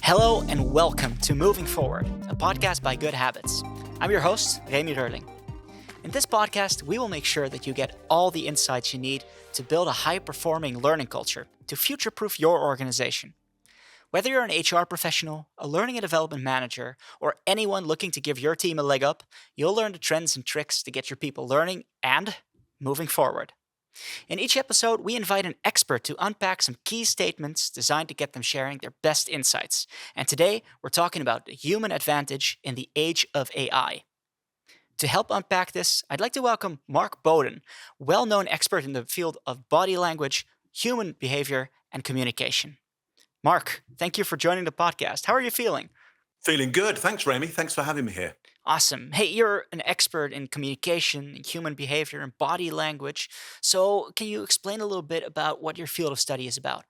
Hello and welcome to Moving Forward, a podcast by GoodHabitz. I'm your host, Remy Reurling. In this podcast, we will make sure that you get all the insights you need to build a high-performing learning culture to future-proof your organization. Whether you're an HR professional, a learning and development manager, or anyone looking to give your team a leg up, you'll learn the trends and tricks to get your people learning and moving forward. In each episode, we invite an expert to unpack some key statements designed to get them sharing their best insights. And today, we're talking about the human advantage in the age of AI. To help unpack this, I'd like to welcome Mark Bowden, well-known expert in the field of body language, human behavior, and communication. Mark, thank you for joining the podcast. How are you feeling? Feeling good. Thanks, Remy. Thanks for having me here. Awesome. Hey, you're an expert in communication, human behavior, and body language. So, can you explain a little bit about what your field of study is about?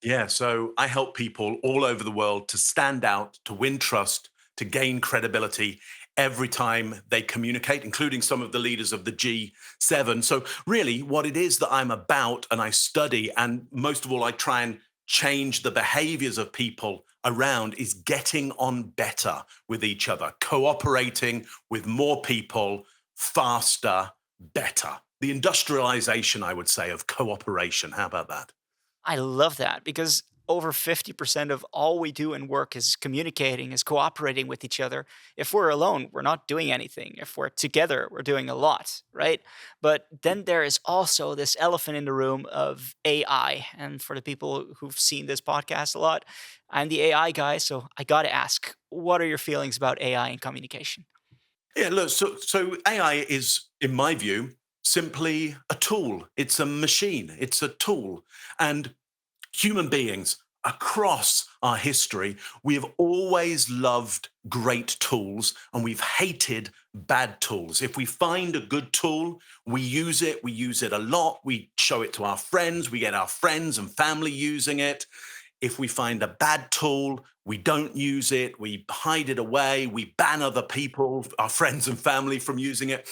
Yeah, so I help people all over the world to stand out, to win trust, to gain credibility every time they communicate, including some of the leaders of the G7. So, really, what it is that I'm about and I study, and most of all, I try and change the behaviors of people around is getting on better with each other, cooperating with more people faster, better. The industrialization, I would say, of cooperation. How about that? I love that because over 50% of all we do in work is communicating, is cooperating with each other. If we're alone, we're not doing anything. If we're together, we're doing a lot, right? But then there is also this elephant in the room of AI. And for the people who've seen this podcast a lot, I'm the AI guy, so I got to ask, what are your feelings about AI and communication? Yeah, look, so AI is, in my view, simply a tool. It's a machine. It's a tool. And human beings across our history, we have always loved great tools and we've hated bad tools. If we find a good tool, we use it a lot, we show it to our friends, we get our friends and family using it. If we find a bad tool, we don't use it, we hide it away, we ban other people, our friends and family from using it,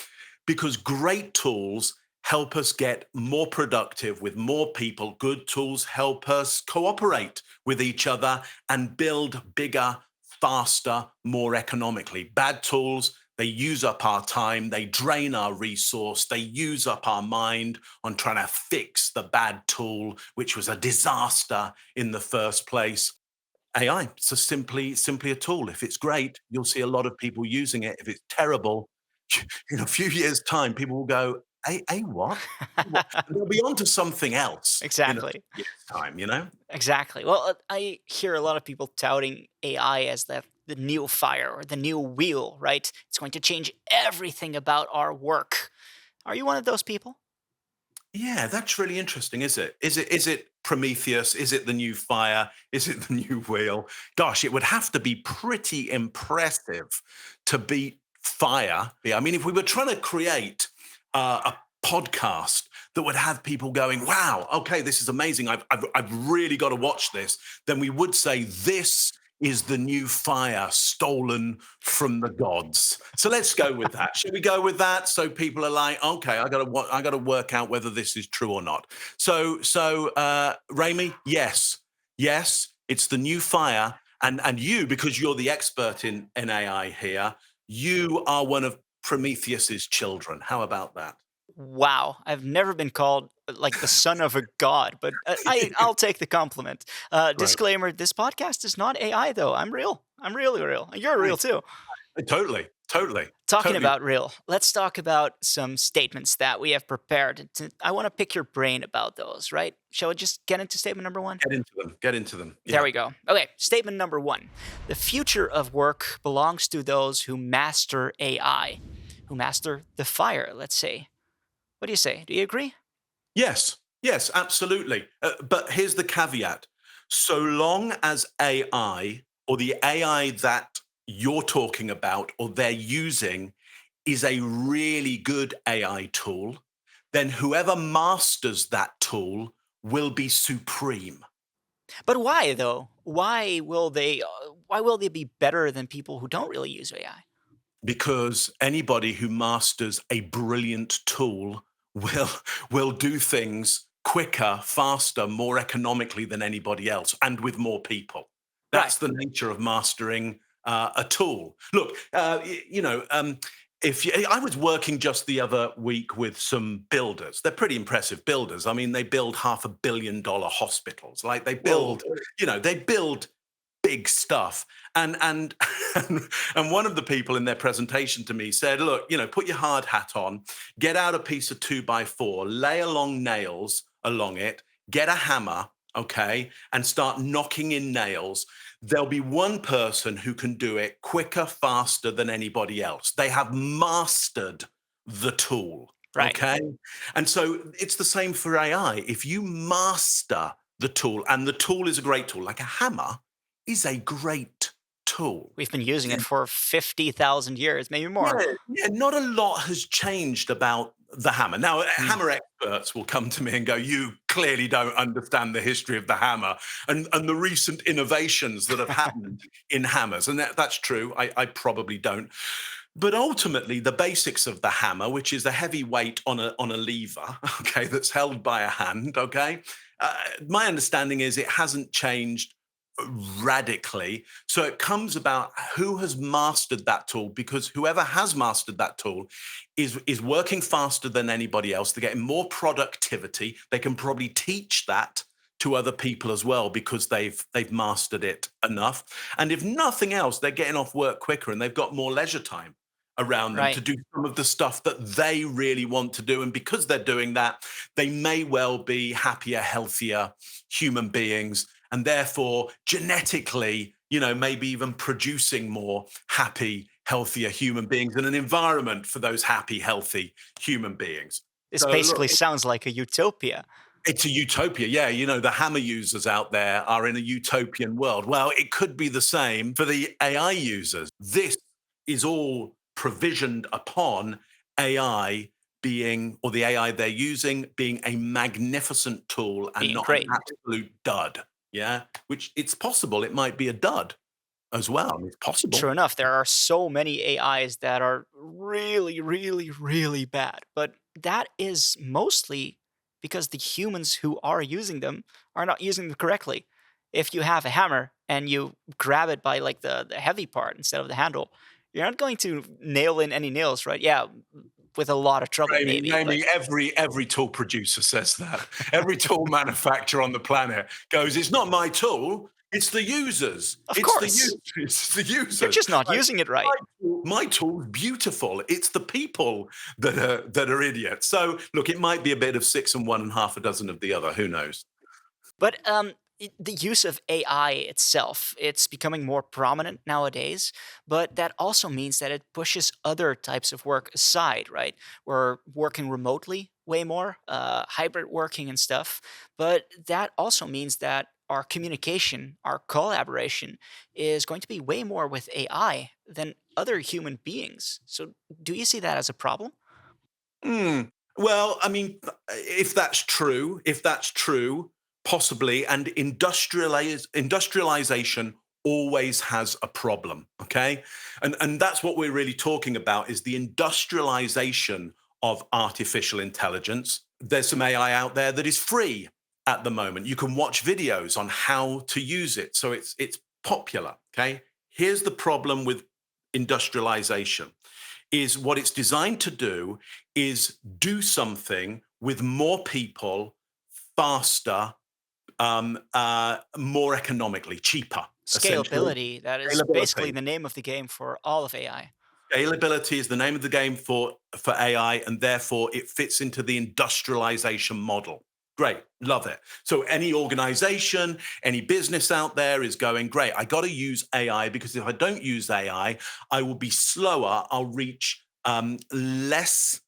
because great tools help us get more productive with more people. Good tools help us cooperate with each other and build bigger, faster, more economically. Bad tools, they use up our time, they drain our resource, they use up our mind on trying to fix the bad tool, which was a disaster in the first place. AI, it's simply a tool. If it's great, you'll see a lot of people using it. If it's terrible, in a few years' time, people will go, A what? What? And they'll be on to something else in a Exactly. few years' time, you know? Exactly. Well, I hear a lot of people touting AI as the new fire or the new wheel, right? It's going to change everything about our work. Are you one of those people? Yeah, that's really interesting, is it? Is it Prometheus? Is it the new fire? Is it the new wheel? Gosh, it would have to be pretty impressive to beat fire. Yeah, I mean, if we were trying to create a podcast that would have people going, "Wow, okay, this is amazing. I've really got to watch this," then we would say this is the new fire stolen from the gods. So let's go with that. Should we go with that? So people are like, okay, I got to work out whether this is true or not. So, Remy, yes, it's the new fire, and you, because you're the expert in AI here, you are one of Prometheus's children. How about that? Wow, I've never been called like the son of a god, but I'll take the compliment. Right. Disclaimer: this podcast is not AI, though. I'm real. I'm really real. And you're real Right. too. Talking Totally. about real, let's talk about some statements that we have prepared. I want to pick your brain about those, right? Shall we just get into statement number one? Get into them. Get into them. There Yeah. we go. Okay, statement number one. The future of work belongs to those who master AI, who master the fire, let's say. What do you say? Do you agree? Yes, absolutely. But here's the caveat. So long as AI or the AI that you're talking about or they're using is a really good AI tool, then whoever masters that tool will be supreme. But why though? Why will they be better than people who don't really use AI? because anybody who masters a brilliant tool will will do things quicker, faster, more economically than anybody else, and with more people. Right. That's the nature of mastering a tool. Look, if you, I was working just the other week with some builders. They're pretty impressive builders. I mean, they build $500 million hospitals. Like Whoa. they build big stuff. And and one of the people in their presentation to me said, look, put your hard hat on, get out a piece of 2x4, lay along nails along it, get a hammer, okay, and start knocking in nails. There'll be one person who can do it quicker, faster than anybody else. They have mastered the tool. Right. Okay. And so it's the same for AI. If you master the tool, and the tool is a great tool, like a hammer is a great tool. We've been using it for 50,000 years, maybe more. Yeah, not a lot has changed about the hammer. Now, Mm. hammer experts will come to me and go, "You clearly don't understand the history of the hammer and the recent innovations that have happened in hammers." And that's true. I probably don't. But ultimately, the basics of the hammer, which is a heavy weight on a lever, okay, that's held by a hand, okay. My understanding is it hasn't changed radically. So it comes about who has mastered that tool, because whoever has mastered that tool is working faster than anybody else. They're getting more productivity. They can probably teach that to other people as well because they've mastered it enough. And if nothing else, they're getting off work quicker and they've got more leisure time around them to Right. do some of the stuff that they really want to do. And because they're doing that, they may well be happier, healthier human beings, and therefore genetically, maybe even producing more happy, healthier human beings in an environment for those happy, healthy human beings. This So look, basically sounds like a utopia. it's a utopia. Yeah, the hammer users out there are in a utopian world. Well, it could be the same for the AI users. This is all provisioned upon AI being, or the AI they're using being a magnificent tool and Being not an great. absolute dud. Yeah, which it's possible it might be a dud as well. I mean, it's True possible. enough, there are so many AIs that are really, really, really bad. But that is mostly because the humans who are using them are not using them correctly. If you have a hammer and you grab it by like the heavy part instead of the handle, you're not going to nail in any nails, right? Yeah, with a lot of trouble, Remy, maybe. But Remy, every tool producer says that. Every tool manufacturer on the planet goes, "It's not my tool. It's the users. of It's the course, users. It's the you're users." just not Like, using it right. my tool's beautiful. It's the people that are idiots. So look, it might be a bit of six and one and half a dozen of the other. Who knows? But the use of AI itself, it's becoming more prominent nowadays. But that also means that it pushes other types of work aside, right? We're working remotely way more, hybrid working and stuff. But that also means that our communication, our collaboration, is going to be way more with AI than other human beings. So, do you see that as a problem? Mm. Well, I mean, if that's true, possibly, and industrialization always has a problem. Okay, and that's what we're really talking about is the industrialization of artificial intelligence. There's some AI out there that is free at the moment. You can watch videos on how to use it, so it's popular. Okay, here's the problem with industrialization is what it's designed to do is do something with more people faster, more economically, cheaper, essentially. Scalability, that is basically Scalability. the name of the game for all of AI. Scalability is the name of the game for AI, and therefore it fits into the industrialization model. Great, love it. So any organization, any business out there is going, great, I got to use AI because if I don't use AI, I will be slower. I'll reach less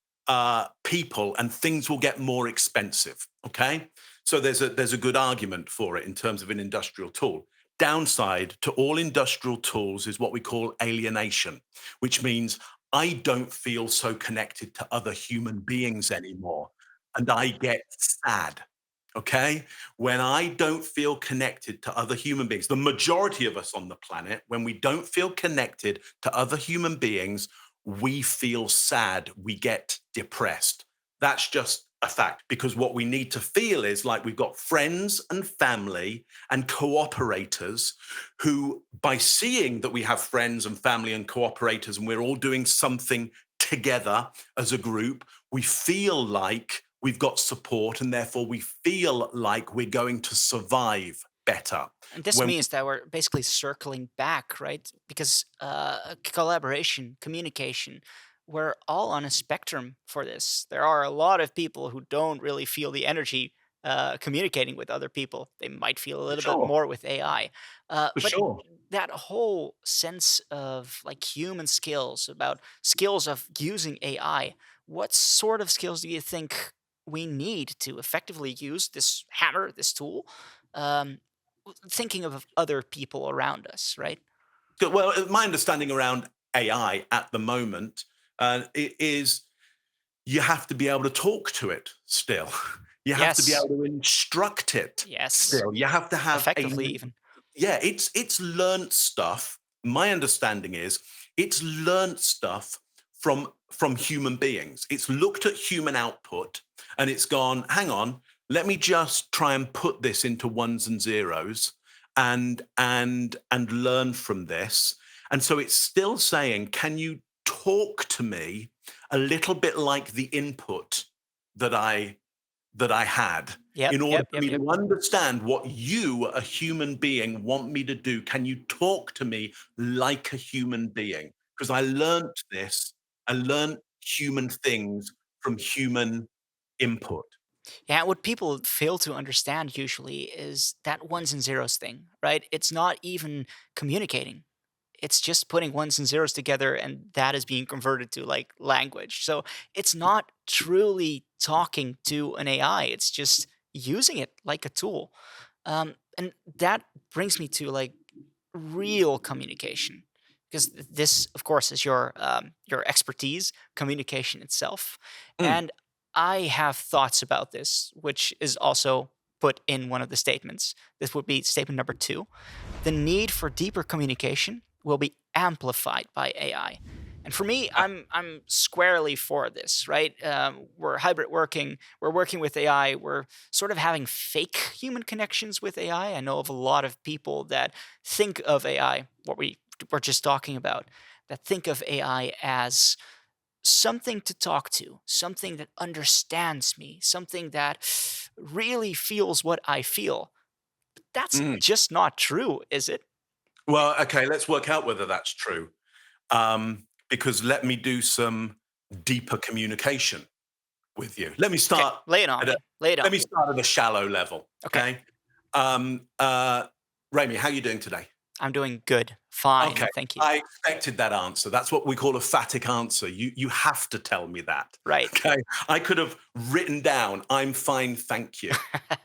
people, and things will get more expensive. Okay, so there's a good argument for it in terms of an industrial tool. Downside to all industrial tools is what we call alienation, which means I don't feel so connected to other human beings anymore. And I get sad. Okay. When I don't feel connected to other human beings, the majority of us on the planet, when we don't feel connected to other human beings, we feel sad, we get depressed. That's just a fact, because what we need to feel is like we've got friends and family and cooperators who, by seeing that we have friends and family and cooperators and we're all doing something together as a group, we feel like we've got support, and therefore we feel like we're going to survive better. And this When means that we're basically circling back, right? Because collaboration, communication, we're all on a spectrum for this. There are a lot of people who don't really feel the energy communicating with other people. They might feel a For little bit sure, more with AI. for But sure. that whole sense of like human skills, about skills of using AI, what sort of skills do you think we need to effectively use this hammer, this tool? Um, Thinking of other people around us, right? Well, my understanding around AI at the moment is you have to be able to talk to it still. You have to be Yes, able to instruct it yes, still. You have to have a effectively even. yeah, it's learnt stuff. My understanding is it's learnt stuff from human beings. It's looked at human output and it's gone, hang on, let me just try and put this into ones and zeros and learn from this. And so it's still saying, can you talk to me a little bit like the input that I had, Yep, in order yep, for yep, me yep. to understand what you, a human being, want me to do. Can you talk to me like a human being? Because I learned human things from human input. Yeah, what people fail to understand usually is that ones and zeros thing, right? It's not even communicating. It's just putting ones and zeros together and that is being converted to like language. So it's not truly talking to an AI. It's just using it like a tool. And that brings me to like real communication, because this, of course, is your expertise, communication itself. Mm, And I have thoughts about this, which is also put in one of the statements. This would be statement number two: the need for deeper communication will be amplified by AI. And for me, uh, I'm squarely for this, right? We're hybrid working. We're working with AI. We're sort of having fake human connections with AI. I know of a lot of people that think of AI, what we were just talking about, that think of AI as something to talk to, something that understands me, something that really feels what I feel. That's mm. just not true, is it? Well, okay, let's work out whether that's true. Because let me do some deeper communication with you. Okay, lay it on At a me. Lay it let on me me. start at a shallow level. Okay, Okay. Um, uh, Remy, how are you doing today? I'm doing good. Okay, Fine, thank you. I expected that answer. That's what we call a phatic answer. You have to tell me that. Right. Okay, I could have written down, "I'm fine, thank you."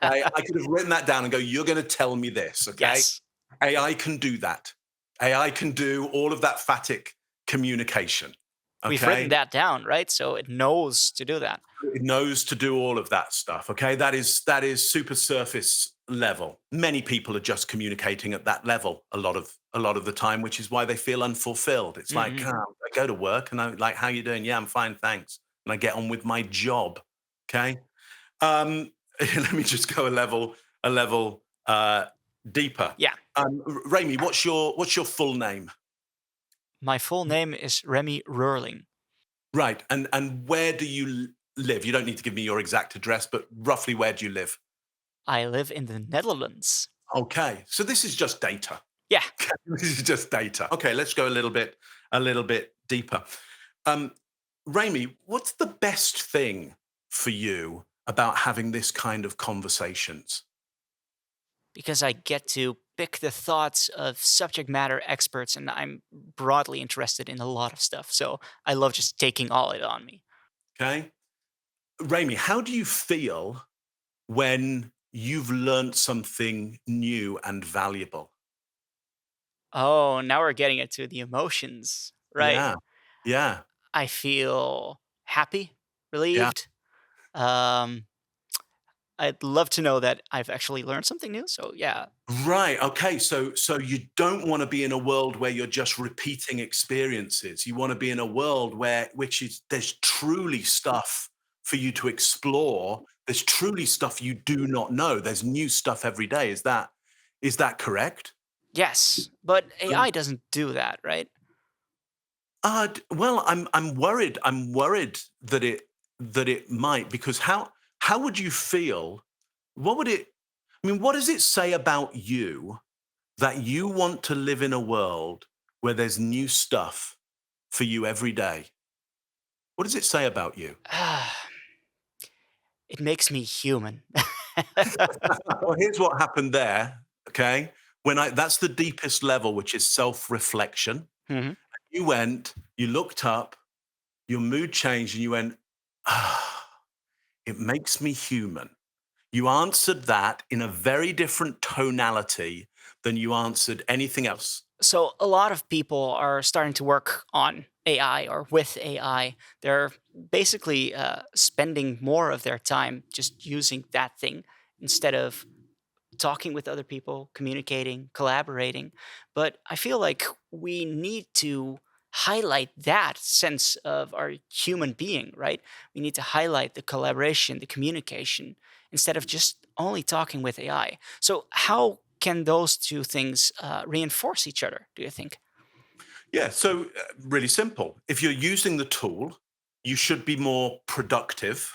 Okay, I could have written that down and go, "You're going to tell me this." Okay, Yes. AI can do that. AI can do all of that phatic communication. We've written Okay, that down, right? So it knows to do that. it knows to do all of that stuff. Okay, that is super surface level. Many people are just communicating at that level a lot of the time, which is why they feel unfulfilled. It's like, Mhm. I go to work and I'm like, how you doing? Yeah, I'm fine, thanks. And I get on with my job. Okay. Let me just go a level deeper. Yeah. Remy, what's your full name? My full name is Remy Reurling. Right. And where do you live? You don't need to give me your exact address, but roughly where do you live? I live in the Netherlands. Okay. So this is just data. Yeah. This is just data. Okay, let's go a little bit deeper. Um, Remy, what's the best thing for you about having this kind of conversations? Because I get to pick the thoughts of subject matter experts, and I'm broadly interested in a lot of stuff. So I love just taking all it on me. Okay. Remy, how do you feel when you've learned something new and valuable? Oh, now we're getting into the emotions, right? Yeah. Yeah. I feel happy, Yeah. relieved, um, I'd love to know that I've actually learned something new. So yeah. Right. Okay. So you don't want to be in a world where you're just repeating experiences. You want to be in a world where which is there's truly stuff for you to explore. There's truly stuff you do not know. There's new stuff every day. Is that correct? Yes, but AI doesn't do that, right? Well, I'm worried. I'm worried that it might, because how would you feel? What would it? I mean, what does it say about you that you want to live in a world where there's new stuff for you every day? What does it say about you? It makes me human. Well, here's what happened there. Okay, when I that's the deepest level, which is self-reflection. Mhm. You looked up, your mood changed, and you went, ah, it makes me human. You answered that in a very different tonality than you answered anything else. So a lot of people are starting to work on AI or with AI. They're basically spending more of their time just using that thing instead of talking with other people, communicating, collaborating. But I feel like we need to highlight that sense of our human being, right? We need to highlight the collaboration, the communication, instead of just only talking with AI. So, how can those two things reinforce each other, do you think? Yeah, so really simple. If you're using the tool, you should be more productive.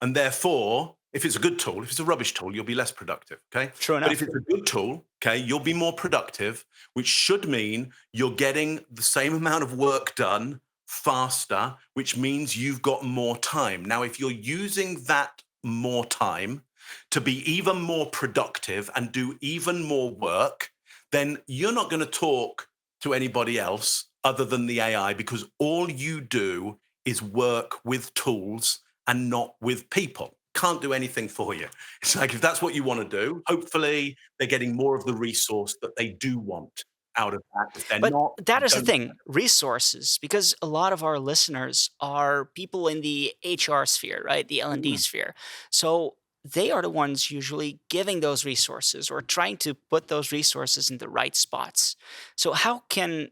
And therefore, if it's a good tool, if it's a rubbish tool, you'll be less productive. Okay. True But if enough. it's a good tool, okay, you'll be more productive, which should mean you're getting the same amount of work done faster, which means you've got more time. Now, if you're using that more time to be even more productive and do even more work, then you're not going to talk to anybody else other than the AI, because all you do is work with tools and not with people. Can't do anything for you. It's like, if that's what you want to do, hopefully they're getting more of the resource that they do want out of that. If they're But not, that is the don't. thing, resources, because a lot of our listeners are people in the HR sphere, right? The L&D Mm. sphere. So they are the ones usually giving those resources or trying to put those resources in the right spots. So how can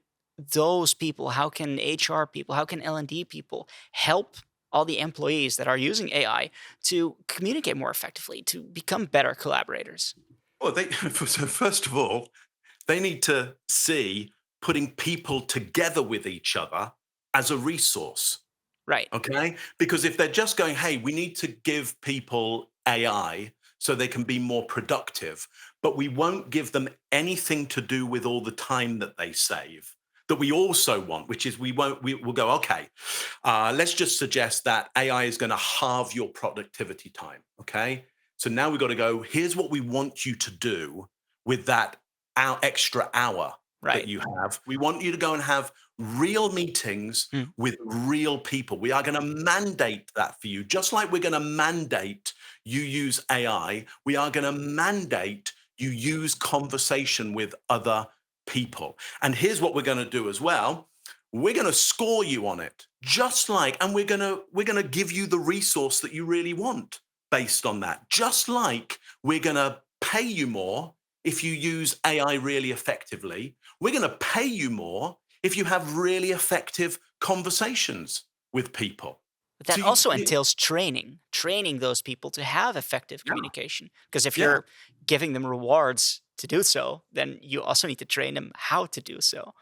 those people, how can HR people, how can L&D people help all the employees that are using AI to communicate more effectively, to become better collaborators? Well, so first of all, they need to see putting people together with each other as a resource. Right. Okay. Because if they're just going, hey, we need to give people AI so they can be more productive, but we won't give them anything to do with all the time that they save that we also want, which is we'll go, okay, let's just suggest that AI is going to halve your productivity time. Okay. So now we've got to go, here's what we want you to do with that extra hour that Right. you have. We want you to go and have real meetings Mm. with real people. We are going to mandate that for you. Just like we're going to mandate you use AI, we are going to mandate you use conversation with other people. And here's what we're going to do as well. We're going to score you on it. Just like, and we're going to give you the resource that you really want based on that. Just like we're going to pay you more if you use AI really effectively. We're going to pay you more if you have really effective conversations with people. But So that also entails training those people to have effective yeah, communication. Because if yeah, you're giving them rewards to do so, then you also need to train them how to do so.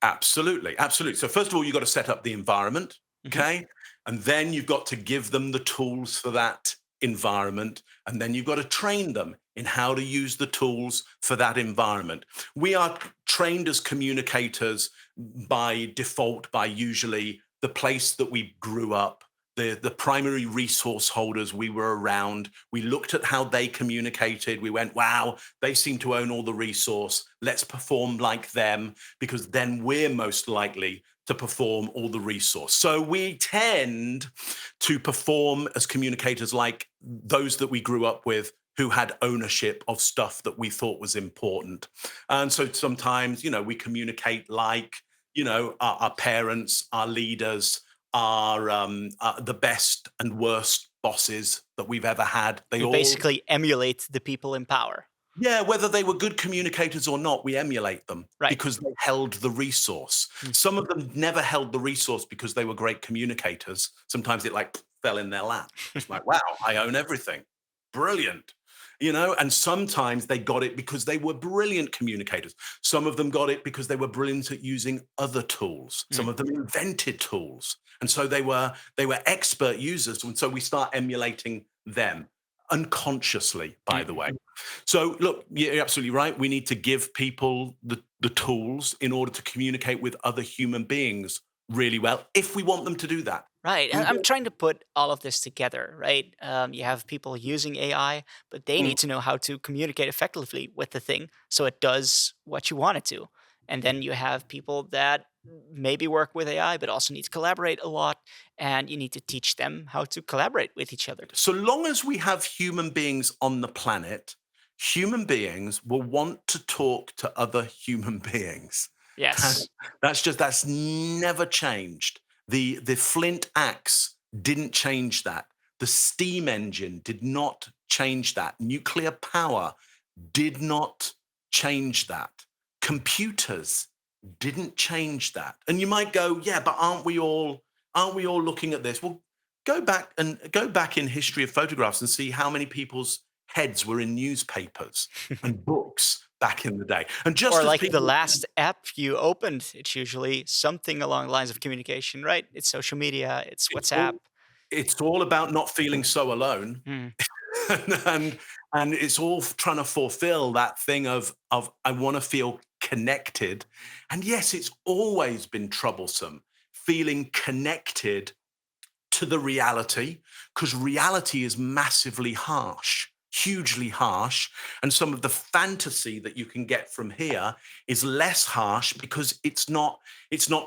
absolutely, absolutely. So first of all, you've got to set up the environment, Mhm. okay, and then you've got to give them the tools for that environment, and then you've got to train them in how to use the tools for that environment. We are trained as communicators by default by usually the place that we grew up, the primary resource holders we were around. We looked at how they communicated. We went, wow, they seem to own all the resource. Let's perform like them, because then we're most likely to perform all the resource. So we tend to perform as communicators like those that we grew up with, who had ownership of stuff that we thought was important. And so sometimes, we communicate like, our parents, our leaders, are the best and worst bosses that we've ever had. They You all, basically emulate the people in power. yeah, whether they were good communicators or not, we emulate them Right. because they held the resource. Mm. Some of them never held the resource because they were great communicators. Sometimes it like fell in their lap. It's like, wow, I own everything. Brilliant. And sometimes they got it because they were brilliant communicators. Some of them got it because they were brilliant at using other tools. Some Mm. of them invented tools. And so they were expert users. And so we start emulating them unconsciously, by the way. Mm. So look, you're absolutely right. We need to give people the tools in order to communicate with other human beings really well, if we want them to do that. Right. We And I'm don't. trying to put all of this together, right? You have people using AI, but they Mm. need to know how to communicate effectively with the thing so it does what you want it to. And then you have people that maybe work with AI, but also need to collaborate a lot. And you need to teach them how to collaborate with each other. So long as we have human beings on the planet, human beings will want to talk to other human beings. That- Yes. that's never changed. The flint axe didn't change that. The steam engine did not change that. Nuclear power did not change that. Computers didn't change that. And you might go, yeah, but aren't we all looking at this? Well, go back in history of photographs and see how many people's heads were in newspapers and books back in the day. And just Or as like the people, last app you opened, it's usually something along the lines of communication, right? It's social media, it's it's WhatsApp. all it's all about not feeling so alone. Mm. and and it's all trying to fulfill that thing of I want to feel connected. And yes, it's always been troublesome feeling connected to the reality, because reality is massively harsh, hugely harsh. And some of the fantasy that you can get from here is less harsh because it's not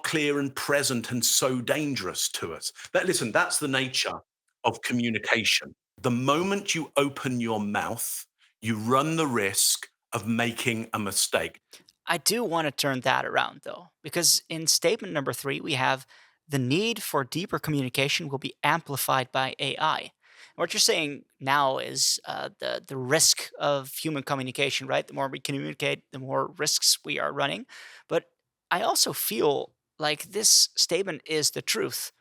clear and present and so dangerous to us. Listen, that's the nature of communication. The moment you open your mouth, you run the risk of making a mistake. I do want to turn that around though, because in statement number three, we have the need for deeper communication will be amplified by AI. What you're saying now is the risk of human communication, right? The more we communicate, the more risks we are running. But I also feel like this statement is the truth.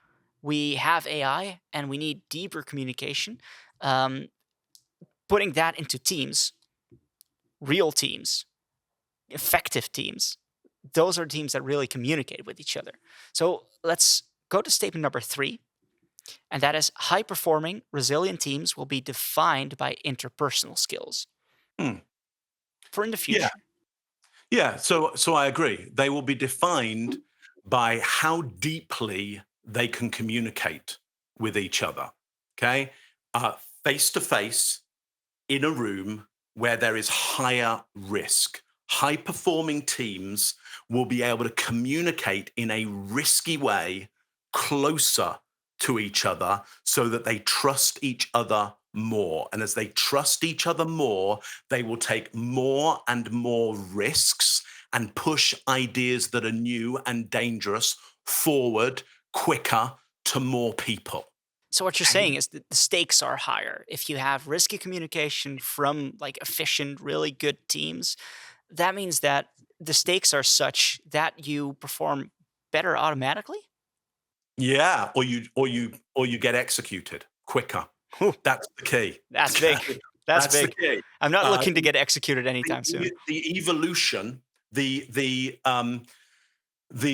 We have AI and we need deeper communication. Um, Putting that into teams, real teams, effective teams. Those are teams that really communicate with each other. So let's go to statement number three, and that is high performing, resilient teams will be defined by interpersonal skills Hmm. for in the Yeah. future. Yeah, so I agree. They will be defined by how deeply they can communicate with each other. Okay, uh, face to face in a room where there is higher risk. High performing teams will be able to communicate in a risky way closer to each other so that they trust each other more. And as they trust each other more, they will take more and more risks and push ideas that are new and dangerous forward quicker to more people. So what you're Okay. saying is that the stakes are higher if you have risky communication from like efficient, really good teams. That means that the stakes are such that you perform better automatically. Yeah, or you get executed quicker. Whew, That's the key. that's big. That's That's the big. key. I'm not Uh, looking to get executed anytime soon. the evolution, the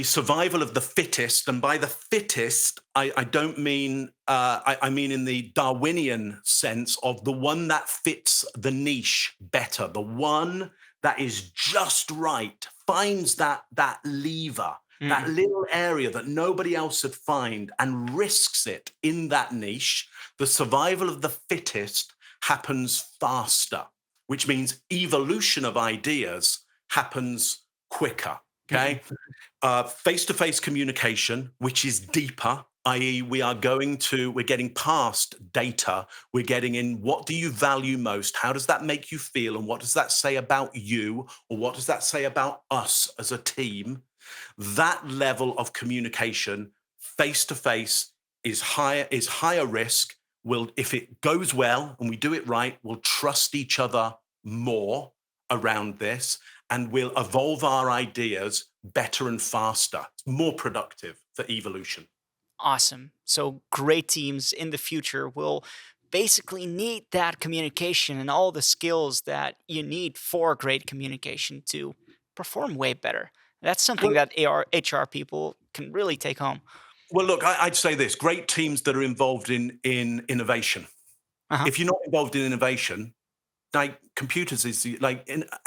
survival of the fittest, and by the fittest, I don't mean I mean in the Darwinian sense of the one that fits the niche better, the one that is just right, finds that lever, that Mm. little area that nobody else would find, and risks it in that niche. The survival of the fittest happens faster, which means evolution of ideas happens quicker. Mhm. Okay, face to face communication, which is deeper, i.e., we're getting past data. We're getting in what do you value most? How does that make you feel? And what does that say about you? Or what does that say about us as a team? That level of communication face to face is higher risk, if it goes well and we do it right, we'll trust each other more around this, and we'll evolve our ideas better and faster. It's more productive for evolution. Awesome. So great teams in the future will basically need that communication and all the skills that you need for great communication to perform way better. That's something Well, that HR people can really take home. well, look, I'd say this: great teams that are involved in innovation. Uh-huh. If you're not involved in innovation, like computers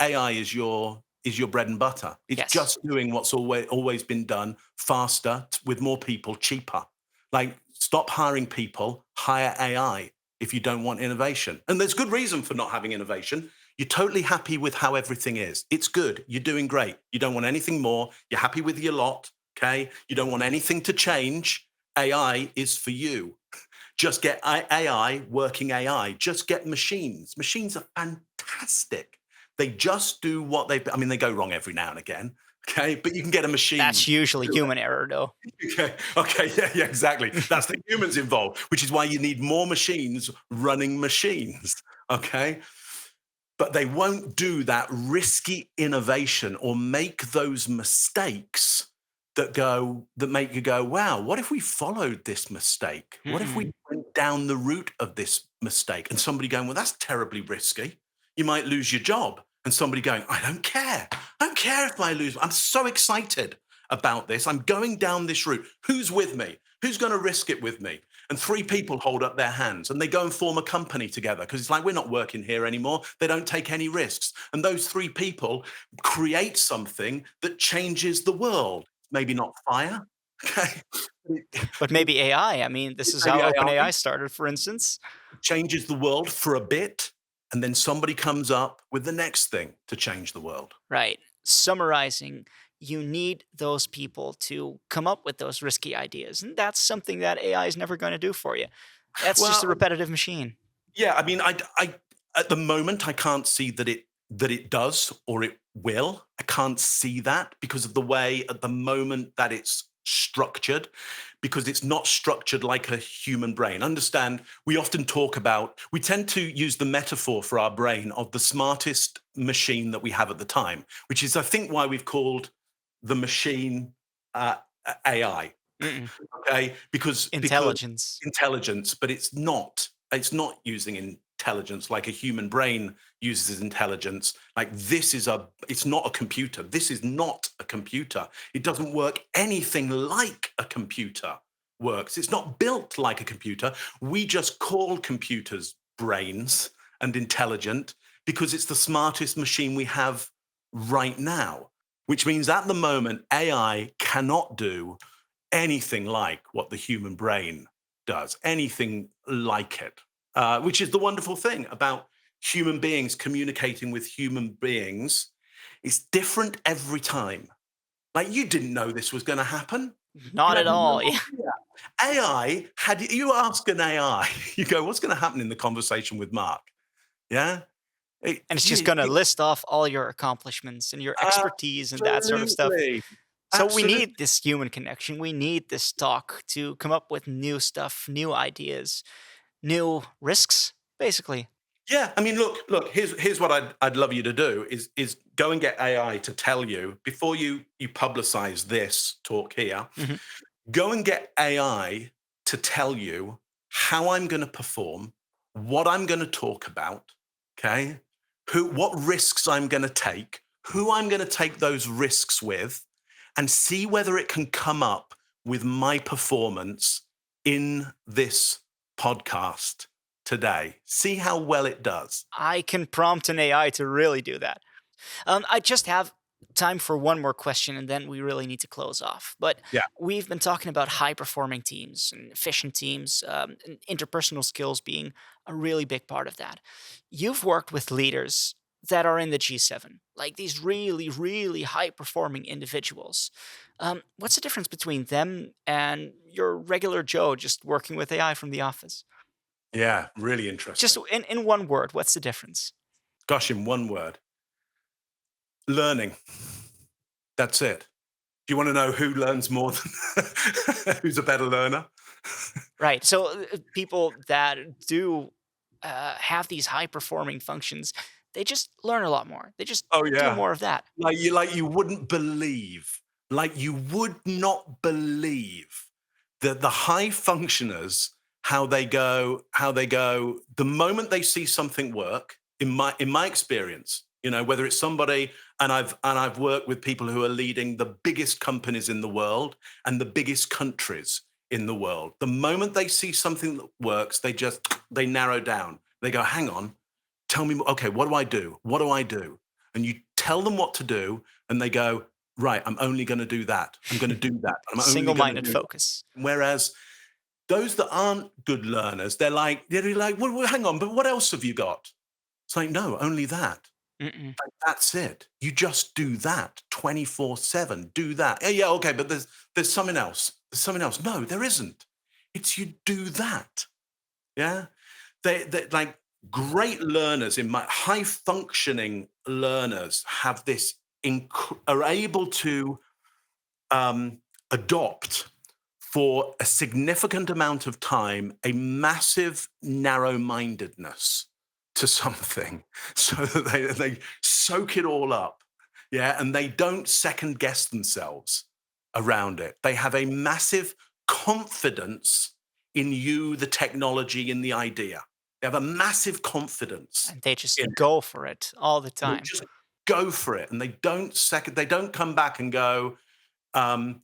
AI is your bread and butter. It's Yes. just doing what's always been done faster with more people, cheaper. Like, stop hiring people, hire AI if you don't want innovation. And there's good reason for not having innovation. You're totally happy with how everything is. It's good. You're doing great. You don't want anything more. You're happy with your lot. Okay. You don't want anything to change. AI is for you. Just get AI working AI. Just get machines. Machines are fantastic. They just do what they go wrong every now and again. Okay. But you can get a That's machine. usually human error, though. Okay. Okay. Yeah. Exactly. That's the humans involved, which is why you need more machines running machines. Okay. But they won't do that risky innovation or make those mistakes that make you go, wow, what if we followed this mistake? What if we Mm-mm. went down the route of this mistake? And somebody going, well, that's terribly risky. You might lose your job. And somebody going, I don't care. I don't care if I lose. I'm so excited about this. I'm going down this route. Who's with me? Who's going to risk it with me? And three people hold up their hands and they go and form a company together because it's like, we're not working here anymore. They don't take any risks. And those three people create something that changes the world. Maybe not fire. Okay. But maybe AI. I mean, this is Maybe how AI OpenAI started, for instance. changes the world for a bit, and then somebody comes up with the next thing to change the world. Right. Summarizing, you need those people to come up with those risky ideas. And that's something that AI is never going to do for you. That's just a Well, repetitive machine. yeah, I mean, at the moment, I can't see that it does or it will. I can't see that because of the way at the moment that it's structured, because it's not structured like a human brain. Understand, we tend to use the metaphor for our brain of the smartest machine that we have at the time, which is, I think, why we've called the machine uh, AI. Mm-mm. Okay, because Intelligence. intelligence, but it's not using intelligence like a human brain uses intelligence. Like, it's not a computer. This is not a computer. It doesn't work anything like a computer works. It's not built like a computer. We just call computers brains and intelligent because it's the smartest machine we have right now, which means at the moment AI cannot do anything like what the human brain does, anything like it, which is the wonderful thing about human beings communicating with human beings. It's different every time. Like, you didn't know this was going to happen. You Not had at no all. Yeah. idea. AI, had you ask an AI, you go, what's going to happen in the conversation with Mark? Yeah. And it's just going to list off all your accomplishments and your expertise and that sort of stuff. Absolutely. So we Absolutely. need this human connection. We need this talk to come up with new stuff, new ideas, new risks, basically. Yeah, I mean, look. Here's what I'd love you to do is go and get AI to tell you before you publicize this talk here. Mhm. Go and get AI to tell you how I'm going to perform, what I'm going to talk about. Okay, what risks I'm going to take, who I'm going to take those risks with, and see whether it can come up with my performance in this podcast today. See how well it does. I can prompt an AI to really do that. I just have time for one more question and then we really need to close off. But Yeah. we've been talking about high performing teams and efficient teams, and interpersonal skills being a really big part of that. You've worked with leaders that are in the G7, like these really, really high performing individuals. What's the difference between them and your regular Joe just working with AI from the office? Yeah, really Just interesting. in one word, what's the difference? Gosh, in one word, learning. That's it. Do you want to know who learns more than who's a better learner? Right. So people that do have these high performing functions, they just learn a lot more. They just Oh do yeah. more of that. Like you wouldn't believe, like you would not believe that the high functioners, how they go the moment they see something work, in my experience, whether it's somebody, and I've worked with people who are leading the biggest companies in the world and the biggest countries in the world. The moment they see something that works, they narrow down. They go, hang on, tell me, okay, what do I do? What do I do? And you tell them what to do, and they go, right, I'm only going to do that. I'm going to do that. I'm only Single going to minded do that. focus. Whereas those that aren't good learners, they're like, well, hang on, but what else have you got? It's like, no, only that. Mm-mm. Like, that's it. You just do that 24/7. Do that. Yeah, okay, but there's something else. There's something else. No, there isn't. It's you do that. Yeah. They like great learners in my high functioning learners have this are able to adopt for a significant amount of time a massive narrow-mindedness to something so that they soak it all up, yeah, and they don't second guess themselves around it. They have a massive confidence in you, the technology, in the idea. They have a massive confidence And they just in it. go for it all the They time. just go for it, and they don't come back and go, um,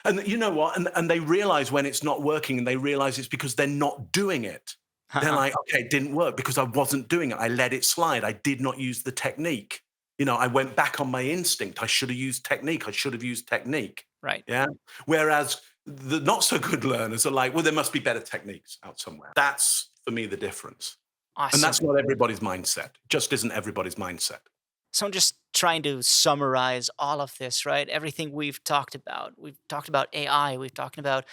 and you know what? And they realize when it's not working, and they realize it's because they're not doing it. They're like, okay, it didn't work because I wasn't doing it. I let it slide. I did not use the technique. I went back on my instinct. I should have used technique. I should have used technique. Right. Yeah. Whereas the not so good learners are like, well, there must be better techniques out somewhere. That's for me the difference. And Awesome. that's not everybody's mindset. Just isn't everybody's mindset. So I'm just trying to summarize all of this, right? Everything we've talked about. We've talked about AI. We've talked about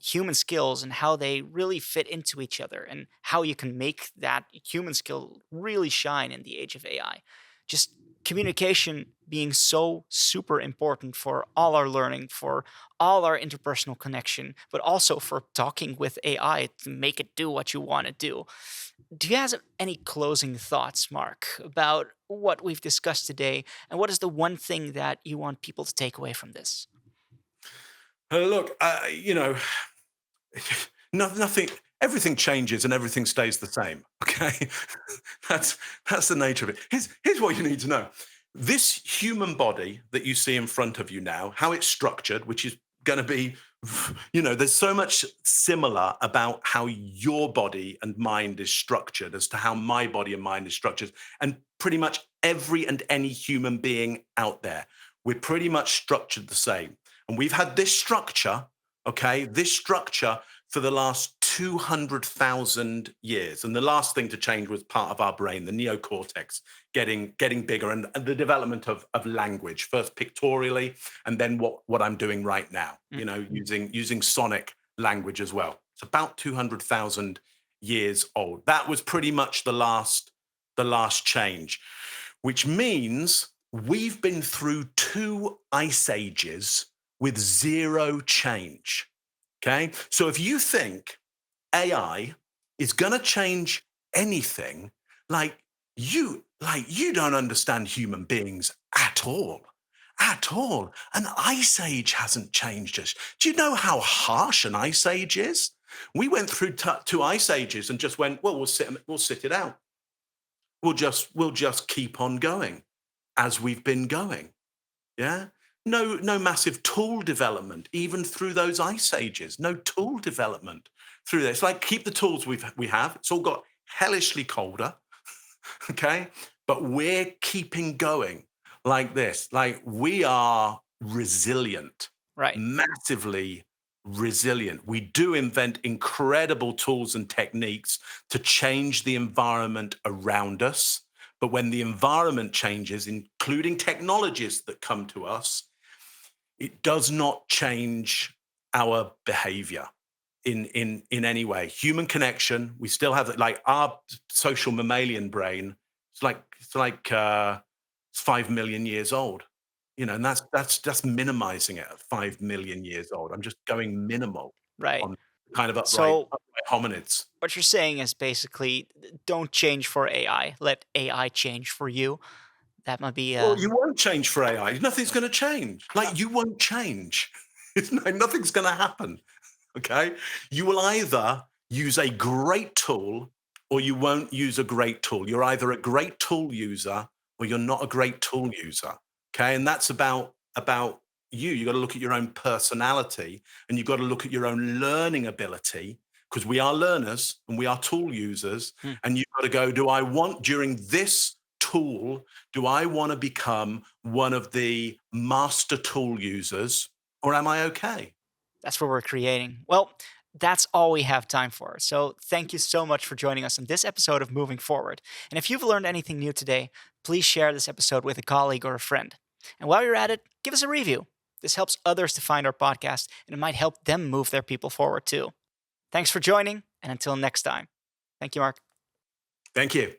human skills and how they really fit into each other, and how you can make that human skill really shine in the age of AI. Just communication being so super important for all our learning, for all our interpersonal connection, but also for talking with AI to make it do what you want to do. Do you have any closing thoughts, Mark, about what we've discussed today? And what is the one thing that you want people to take away from this? Look, nothing. Everything changes and everything stays the same. Okay, that's the nature of it. Here's what you need to know: this human body that you see in front of you now, how it's structured, which is going to be, there's so much similar about how your body and mind is structured as to how my body and mind is structured, and pretty much every and any human being out there, we're pretty much structured the same, and we've had this structure. Okay, this structure for the last 200,000 years. And the last thing to change was part of our brain, the neocortex, getting bigger, and the development of language, first pictorially, and then what I'm doing right now, Mm. using sonic language as well. It's about 200,000 years old. That was pretty much the last change, which means we've been through two ice ages with zero change. Okay. So if you think AI is going to change anything, like you don't understand human beings at all. At all. An ice age hasn't changed us. Do you know how harsh an ice age is? We went through two ice ages and just went, well, we'll sit it out. We'll just keep on going as we've been going. Yeah. No massive tool development, even through those ice ages. No tool development through this. Like, keep the tools we have. It's all got hellishly colder. Okay. But we're keeping going like this. Like, we are resilient, Right. massively resilient. We do invent incredible tools and techniques to change the environment around us. But when the environment changes, including technologies that come to us, it does not change our behavior in any way. Human connection, we still have it. Like, our social mammalian brain, it's 5 million years old. And that's minimizing it at 5 million years old. I'm just going minimal Right. on. kind of upright, So hominids. what you're saying is basically don't change for AI. Let AI change for you. That might be Well, you won't change for AI. Nothing's going to change. Like, you won't change. Nothing's going to happen. Okay. You will either use a great tool or you won't use a great tool. You're either a great tool user or you're not a great tool user. Okay. And that's about you. You got to look at your own personality and you've got to look at your own learning ability, because we are learners and we are tool users. Hmm, And you've got to go, do I want during this tool, do I want to become one of the master tool users, or am I okay? that's what we're creating. Well, that's all we have time for. So thank you so much for joining us in this episode of Moving Forward. And if you've learned anything new today, please share this episode with a colleague or a friend. And while you're at it, give us a review. This helps others to find our podcast, and it might help them move their people forward too. Thanks for joining, and until next time. Thank you, Mark. Thank you.